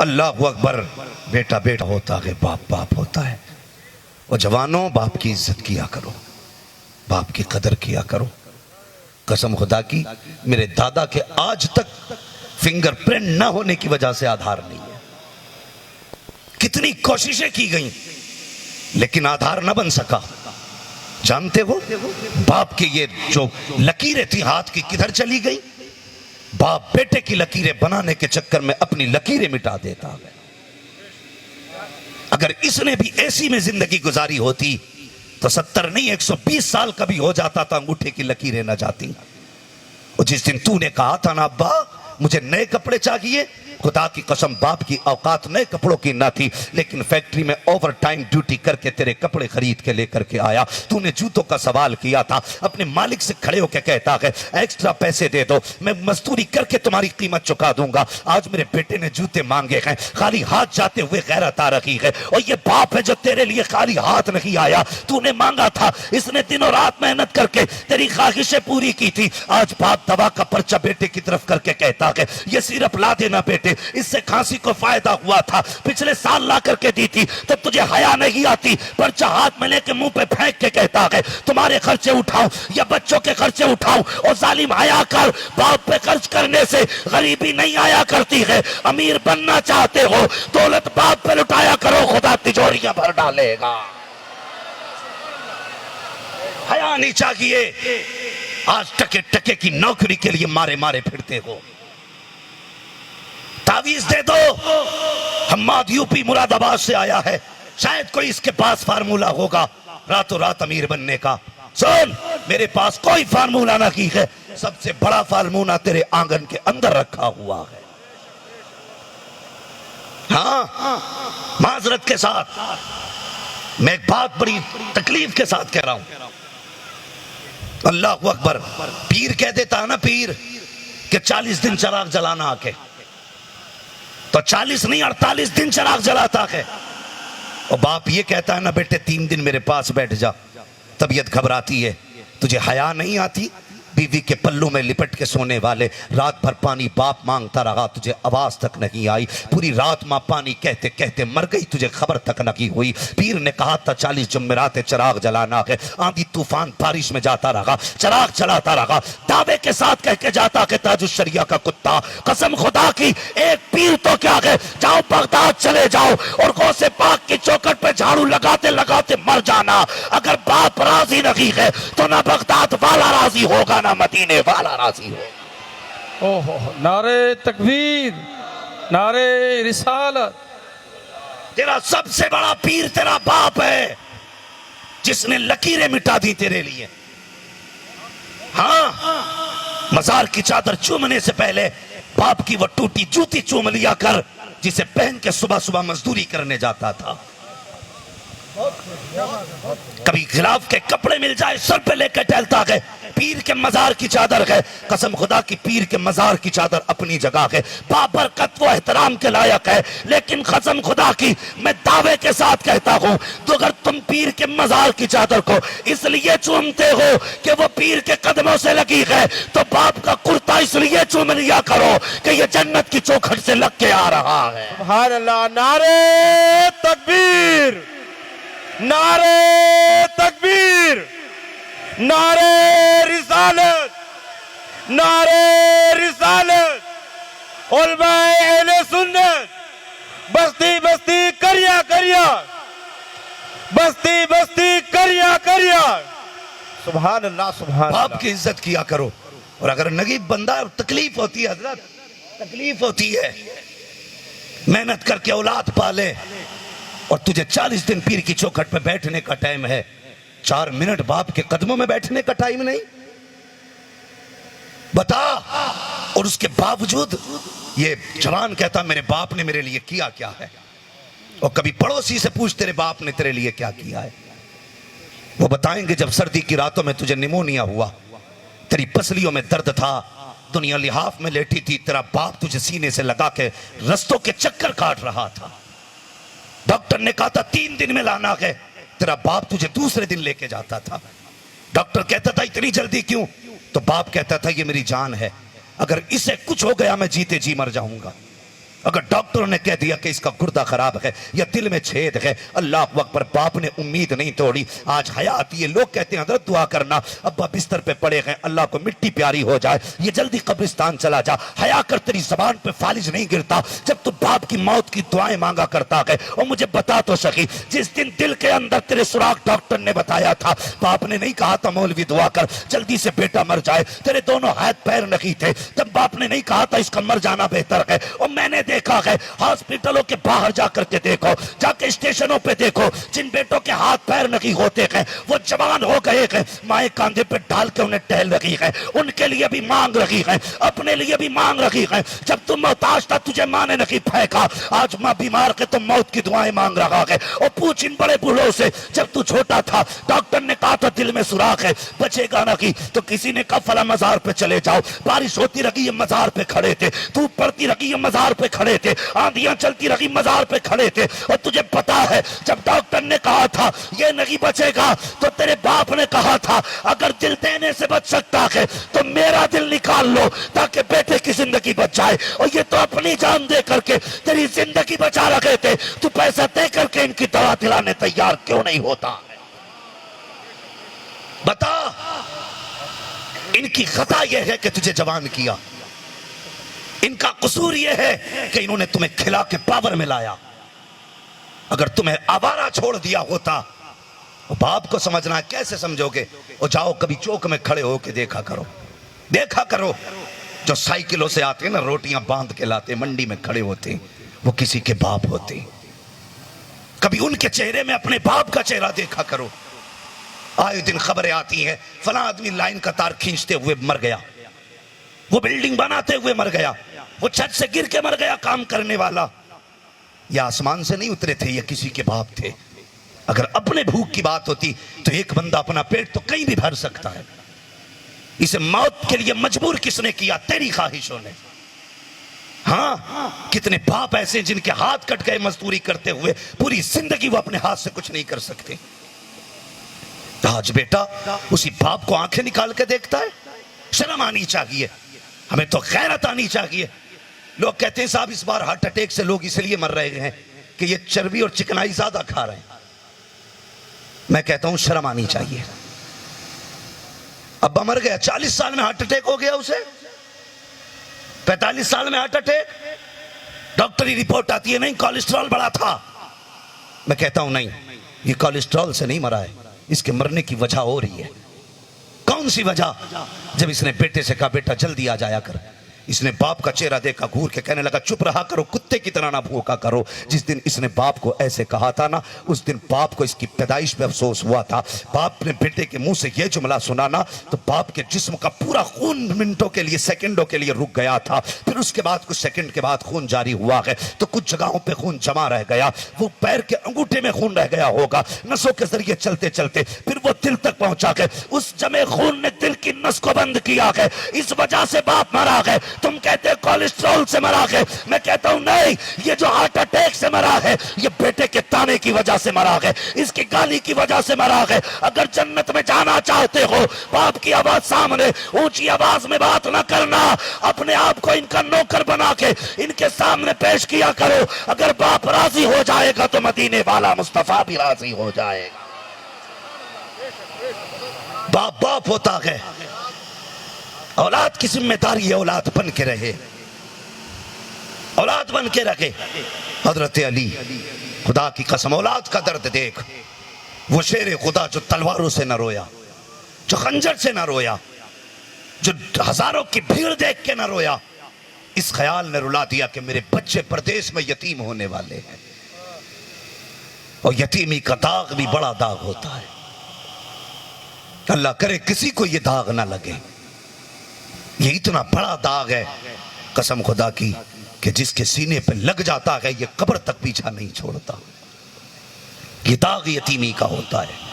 अल्लाह अकबर। बेटा बेटा होता है, बाप बाप होता है। और जवानों, बाप की इज्जत किया करो, बाप की कदर किया करो। कसम खुदा की, मेरे दादा के आज तक फिंगरप्रिंट ना होने की वजह से आधार नहीं है। कितनी कोशिशें की गई लेकिन आधार ना बन सका। जानते हो बाप के ये जो लकीरें थी हाथ की किधर चली गई? बाप बेटे की लकीरें बनाने के चक्कर में अपनी लकीरें मिटा देता है। अगर इसने भी ऐसी में जिंदगी गुजारी होती तो 70 नहीं 120 साल कभी हो जाता था, अंगूठे की लकीरें न जाती। और जिस दिन तूने कहा था ना अब्बा मुझे नए कपड़े चाहिए, खुदा की कसम बाप की औकात नए कपड़ों की ना थी, लेकिन फैक्ट्री में ओवर टाइम ड्यूटी करके तेरे कपड़े खरीद के लेकर के आया। तूने जूतों का सवाल किया था, अपने मालिक से खड़े होकर कहता है एक्स्ट्रा पैसे दे दो, मैं मजदूरी करके तुम्हारी कीमत चुका दूंगा। आज मेरे बेटे ने जूते मांगे हैं, खाली हाथ जाते हुए गैरत आ रही है। और ये बाप है जो तेरे लिए खाली हाथ नहीं आया, तूने मांगा था, इसने दिनों रात मेहनत करके तेरी ख्वाहिशें पूरी की थी। आज बाप दवा का पर्चा बेटे की तरफ करके कहता है ये सिर्फ ला देना बेटे, इससे खांसी को फायदा हुआ था, पिछले साल ला करके दी थी, तब तुझे हया नहीं आती। पर्चा हाथ में लेके मुंह पे फेंक के कहता है तुम्हारे खर्चे उठाओ या बच्चों के खर्चे उठाओ। और जालिम हया कर, बाप पे खर्च करने से गरीबी नहीं आया करती है। अमीर बनना चाहते हो दौलत बाप पे लुटाया करो, खुदा तिजोरियां भर डालेगा। हया नहीं चाहिए। आज टके टके की नौकरी के लिए मारे मारे फिरते हो। तावीज दे दो। हम्माद यूपी मुरादाबाद से आया है, शायद कोई इसके पास फार्मूला होगा रातों रात अमीर बनने का। सुन, मेरे पास कोई फार्मूला नहीं है, सबसे बड़ा फार्मूला तेरे आंगन के अंदर रखा हुआ है। हाँ, माजरत के साथ मैं एक बात बड़ी तकलीफ के साथ कह रहा हूं। अल्लाह अकबर। पीर कह देता है ना, पीर कि 40 दिन चिराग जलाना आके, तो 40 नहीं 48 दिन चिराग जलाता है। और बाप ये कहता है ना बेटे 3 दिन मेरे पास बैठ जा। तबीयत घबराती है, तुझे हया नहीं आती? बीवी के पल्लू में लिपट के सोने वाले, रात भर पानी बाप मांगता रहा, तुझे आवाज तक नहीं आई। पूरी रात मां पानी कहते कहते मर गई, तुझे खबर तक नहीं हुई। पीर ने कहा था 40 जुम्मेराते चिराग जलाना है। आंधी तूफान बारिश में जाता रहा, चिराग जलाता रहा, दावे के साथ कह के जाता कि ताजुशरिया का कुत्ता, कसम खुदा की एक पीर तो क्या है, जाओ बगदाद चले जाओ और गौसे पाक की चौखट पे झाड़ू लगाते लगाते मर जाना। अगर बाप राजी नहीं है तो ना बगदाद वाला राजी होगा ना मदीने वाला राजी हो। ओहो, नारे तकबीर, नारे रिसालत। तेरा सबसे बड़ा पीर तेरा बाप है जिसने लकीरें मिटा दी तेरे लिए। हाँ, मजार की चादर चूमने से पहले बाप की वो टूटी जूती चूम लिया कर जिसे पहन के सुबह सुबह मजदूरी करने जाता था। कभी गिलाफ के कपड़े मिल जाए सर पे लेकर टहलता है। पीर के मजार की चादर है, कसम खुदा की पीर के मजार की चादर अपनी जगह है, बाबरकत वो एहतराम के लायक है। लेकिन कसम खुदा की मैं दावे के साथ कहता हूं, तो अगर तुम पीर के मजार की चादर को इसलिए चूमते हो कि वो पीर के कदमों से लगी है, तो बाप का कुर्ता इसलिए चूम लिया करो कि ये जन्नत की चौखट से लग के आ रहा है। सुभान अल्लाह। नारे तकबीर, नारे तकबीर, नारे रिसालत, नारे रिसालत। उलमाए अहले सुन्नत, बस्ती बस्ती करिया करिया, बस्ती बस्ती करिया करिया। सुभान अल्लाह, सुभान बाप की इज्जत किया करो। और अगर नगीब बंदा, तकलीफ होती है हजरत, तकलीफ होती है, मेहनत करके औलाद पाले और तुझे 40 दिन पीर की चौखट पे बैठने का टाइम है, 4 मिनट बाप के कदमों में बैठने का टाइम नहीं, बता। और उसके बावजूद ये जवान कहता मेरे बाप ने मेरे लिए किया क्या है। और कभी पड़ोसी से पूछ तेरे बाप ने तेरे लिए क्या किया है, वो बताएंगे जब सर्दी की रातों में तुझे निमोनिया हुआ, तेरी पसलियों में दर्द था, दुनिया लिहाफ में लेटी थी, तेरा बाप तुझे सीने से लगा के रस्तों के चक्कर काट रहा था। डॉक्टर ने कहा था 3 दिन में लाना है, तेरा बाप तुझे दूसरे दिन लेके जाता था। डॉक्टर कहता था इतनी जल्दी क्यों, तो बाप कहता था ये मेरी जान है, अगर इसे कुछ हो गया मैं जीते जी मर जाऊंगा। अगर डॉक्टरों ने कह दिया कि इसका गुर्दा खराब है या दिल में छेद है, अल्लाह अकबर, बाप ने उम्मीद नहीं तोड़ी। आज हयात ये लोग कहते हैं हजरत दुआ करना, अब्बा बिस्तर पे पड़े हैं, अल्लाह को मिट्टी प्यारी हो जाए, ये जल्दी कब्रिस्तान चला जा। हया कर, तेरी जबान पे फालिज नहीं गिरता जब तू बाप की मौत की दुआएं मांगा करता है। और मुझे बता तो सकी, जिस दिन दिल के अंदर तेरे सुराख डॉक्टर ने बताया था, बाप ने नहीं कहा था मौलवी दुआ कर जल्दी से बेटा मर जाए, तेरे दोनों हाथ पैर नहीं थे, तब बाप ने नहीं कहा था इसका मर जाना बेहतर है। और मैंने देखा है, हॉस्पिटलों के बाहर जाकर के देखो, जाके स्टेशनों पे देखो, जिन बेटों के हाथ पैर नहीं होते हैं वो जवान हो गए हैं, माए कांधे पे डाल के उन्हें टहल रही है, उनके लिए भी मांग रही है, अपने लिए भी मांग रही है। जब तुम मोहताज था तुझे मां ने नहीं फेंका, आज मां बीमार के तुम मौत की दुआएं मांग रहा है। और पूछ इन बड़े बूढ़ों से, जब तू छोटा था डॉक्टर ने कहा था दिल में सुराख है, बचेगा नहीं, तो किसी ने कहा फला मजार पे चले जाओ, बारिश होती रही ये मजार पे खड़े थे, धूप पड़ती रही ये मजार पे खड़े थे, आंधियां चलती रही मजार पे खड़े थे। और तुझे पता है जब डॉक्टर ने कहा था ये नहीं बचेगा, तो तेरे बाप ने कहा था अगर दिल देने से बच सकता है तो मेरा दिल निकाल लो ताकि बेटे की जिंदगी बच जाए। और ये तो अपनी जान दे करके तेरी जिंदगी बचा रखे थे, तू पैसा दे करके इनकी दवा दिलाने तैयार क्यों नहीं होता? बता, इनकी खता यह है कि तुझे जवान किया, इनका कसूर यह है कि इन्होंने तुम्हें खिला के पावर में लाया। अगर तुम्हें आवारा छोड़ दिया होता, बाप को समझना है, कैसे समझोगे? और जाओ कभी चौक में खड़े होके देखा करो, देखा करो, जो साइकिलों से आते हैं ना, रोटियां बांध के लाते, मंडी में खड़े होते, वो किसी के बाप होते। कभी उनके चेहरे में अपने बाप का चेहरा देखा करो। आए दिन खबरें आती हैं फला आदमी लाइन का तार खींचते हुए मर गया, वो बिल्डिंग बनाते हुए मर गया, वो छत से गिर के मर गया काम करने वाला। या आसमान से नहीं उतरे थे, ये किसी के बाप थे। अगर अपने भूख की बात होती तो एक बंदा अपना पेट तो कहीं भी भर सकता है। इसे मौत के लिए मजबूर किसने किया? तेरी ख्वाहिशों ने। हाँ, कितने बाप ऐसे जिनके हाथ कट गए मजदूरी करते हुए, पूरी जिंदगी वो अपने हाथ से कुछ नहीं कर सकते। आज बेटा उसी बाप को आंखें निकाल के देखता है। शर्म आनी चाहिए, हमें तो गैरत आनी चाहिए। लोग कहते हैं साहब इस बार हार्ट अटैक से लोग इसलिए मर रहे हैं कि ये चर्बी और चिकनाई ज्यादा खा रहे हैं। मैं कहता हूं शर्म आनी चाहिए। अब्बा मर गया, 40 साल में हार्ट अटैक हो गया उसे, 45 साल में हार्ट अटैक, डॉक्टरी रिपोर्ट आती है नहीं कोलेस्ट्रॉल बढ़ा था। मैं कहता हूं नहीं, ये कोलेस्ट्रॉल से नहीं मरा है, इसके मरने की वजह हो रही है। कौन सी वजह? जब इसने बेटे से कहा बेटा जल्दी आ जाया कर, इसने बाप का चेहरा देखा, घूर के कहने लगा चुप रहा करो, कुत्ते की तरह ना भूखा करो। जिस दिन इसने बाप को ऐसे कहा था ना, उस दिन बाप को इसकी पैदाइश पे अफसोस हुआ था। बाप ने बेटे के मुंह से यह जुमला सुना ना, तो बाप के जिस्म का पूरा खून मिनटों के लिए, सेकंडों के लिए रुक गया था। फिर उसके बाद कुछ सेकंड के बाद खून जारी हुआ है, तो कुछ जगहों पे खून जमा रह गया, वो पैर के अंगूठे में खून रह गया होगा, नसों के जरिए चलते चलते फिर वो दिल तक पहुंचा है। उस जमे खून ने दिल की नस को बंद किया है, इस वजह से बाप मरा है। तुम कहते हो कोलेस्ट्रॉल से मरा है, मैं कहता हूं नहीं, ये जो हार्ट अटैक से मरा है ये बेटे के ताने की वजह से मरा है, इसकी गाली की वजह से मरा है। अगर जन्नत में जाना चाहते हो, बाप की आवाज सामने ऊंची आवाज में बात ना करना, अपने आप को इनका नौकर बना के इनके सामने पेश किया करो। अगर बाप राजी हो जाएगा तो मदीने वाला मुस्तफा भी राजी हो जाएगा। बाप बाप होता है, औलाद की जिम्मेदारी है औलाद बन के रहे, औलाद बन के रखे। हजरत अली, खुदा की कसम औलाद का दर्द देख, वो शेर खुदा जो तलवारों से न रोया, जो खंजर से न रोया, जो हजारों की भीड़ देख के न रोया, इस ख्याल ने रुला दिया कि मेरे बच्चे परदेश में यतीम होने वाले हैं। और यतीमी का दाग भी बड़ा दाग होता है, अल्लाह करे किसी को ये दाग ना लगे। ये इतना बड़ा दाग है कसम खुदा की कि जिसके सीने पे लग जाता है ये कब्र तक पीछा नहीं छोड़ता। ये दाग यतीमी का होता है।